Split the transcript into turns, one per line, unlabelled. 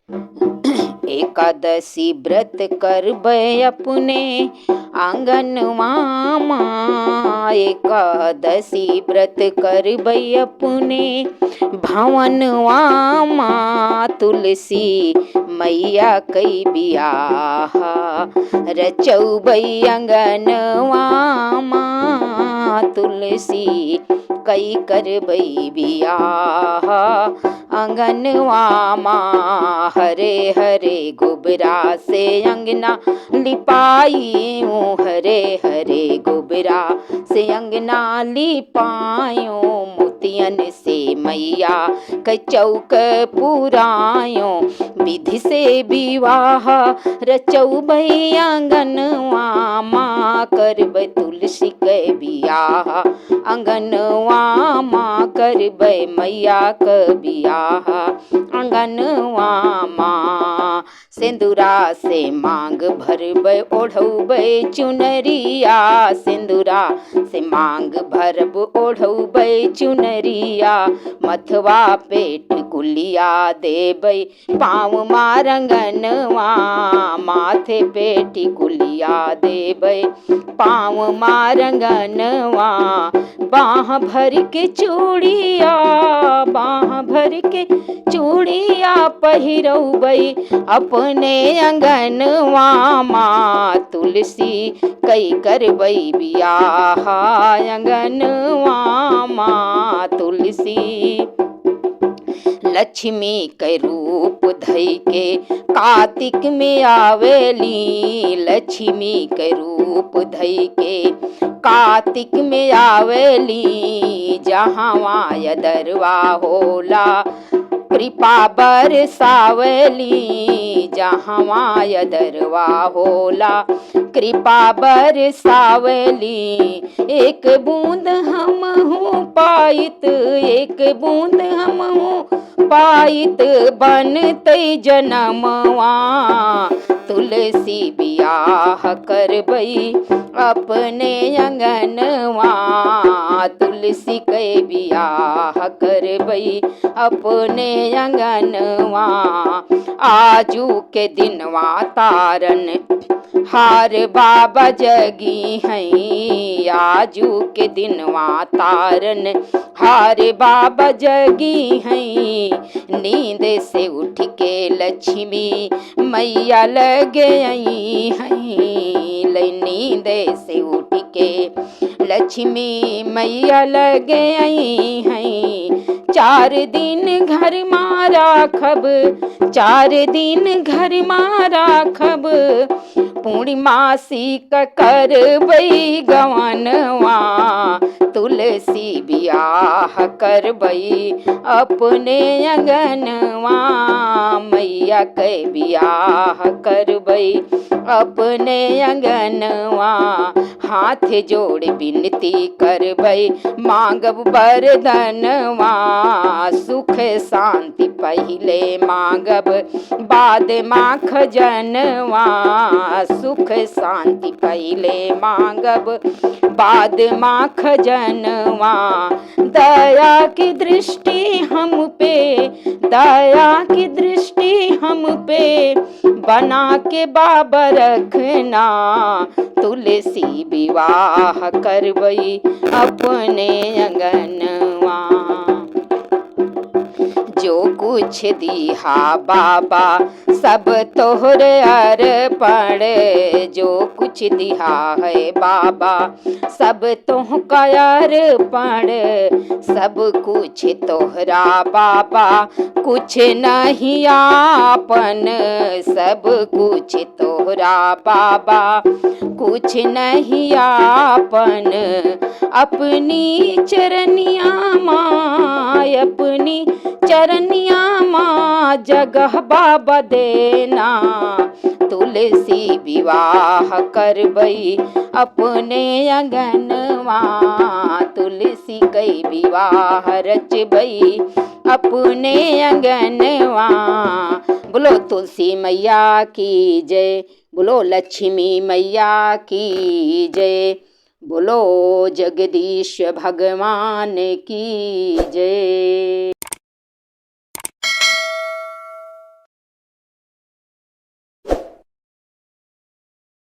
एकादशी व्रत करबै अपने आंगनवा माँ। एकादशी व्रत करबै अपने भवनवा माँ। तुलसी मैया कई बियाह रचौबै अंगनवा माँ। तुलसी कई करबै बियाह अंगनवा माँ। हरे हरे गोबरा से अंगना लिपायूं। हरे हरे गोबरा से अंगना लिपायूं। मोतियन से मैया क चौक पुरायों। विधि से विवाह रचौबै अंगनवा माँ। करबै तुलसी के बियाह अंगनवा माँ। करबै मैया क बियाह अंगनवा माँ। सिंदूरा से मांग भरबै ओढ़ौबै चुनरिया। सिंदूरा से मांग भरब ओढ़ौबै चुनरिया। मथवा पेट कुलिया देबै पाँव मारंगनवा। माथे पेटी कुलिया देबै पाँव मारंगनवा। बाँह भर के चूड़िया बाँह भर के चूड़िया पहिरौबै अपने अंगनवा माँ। तुलसी कई करबै बियाह अंगनवा माँ। तुलसी लक्ष्मी के रूप धई के कार्तिक में आवेली। लक्ष्मी के रूप धई के कार्तिक में आवेली। जहाँ यदरवा होला कृपा बरसावली। जहाँ यदरवा होला कृपा बरसावली। एक बूंद हम हूँ पाइत एक बूंद हम हूँ पाइत बनतै जनमवा। तुलसी बियाह करबै अपने अंगनवा। तुलसी के बियाह करबै अपने अंगनवा। आजू के दिनवा तारन हार बाबा जगी हैं। आजू के दिनवा तारन हार बाबा जगी हैं। नींद से उठ के लक्ष्मी मैया लगे आई हैं। नींद से उठ के लक्ष्मी मैया लगे आई हैं। 4 दिन घर माँ राखब 4 दिन घर माँ राखब। पूर्णिमासी क करबै गवनवा। तुलसी बियाह करबै अपने अंगनवा। मैया के बियाह करबै अपने अंगनवा। हाथ जोड़ विनती करबै मांगब वरदनवा। सुख शांति पहिले मांगब बाद माँ खजनवा। सुख शांति पहिले मांगब बाद माँ खजनवा। दया की दृष्टि हम पे दया की दृष्टि हम पे बना के बाबा रखना। तुलसी विवाह करबै अपने अंगनवा। जो कुछ दिहा बाबा सब तोहरे अर्पण। जो कुछ दिहा है बाबा सब तोहका अर्पण। सब कुछ तोहरा बाबा कुछ नहीं आपन। सब कुछ तोहरा बाबा कुछ नहीं आपन। अपनी चरनिया माँ अपनी चरनिया माँ जगह बाबा देना। तुलसी विवाह करबै अपने अंगनवा। तुलसी के विवाह रचबै अपने अंगनवा। बोलो तुलसी मैया की जय। बोलो लक्ष्मी मैया की जय। बोलो जगदीश भगवान की जय।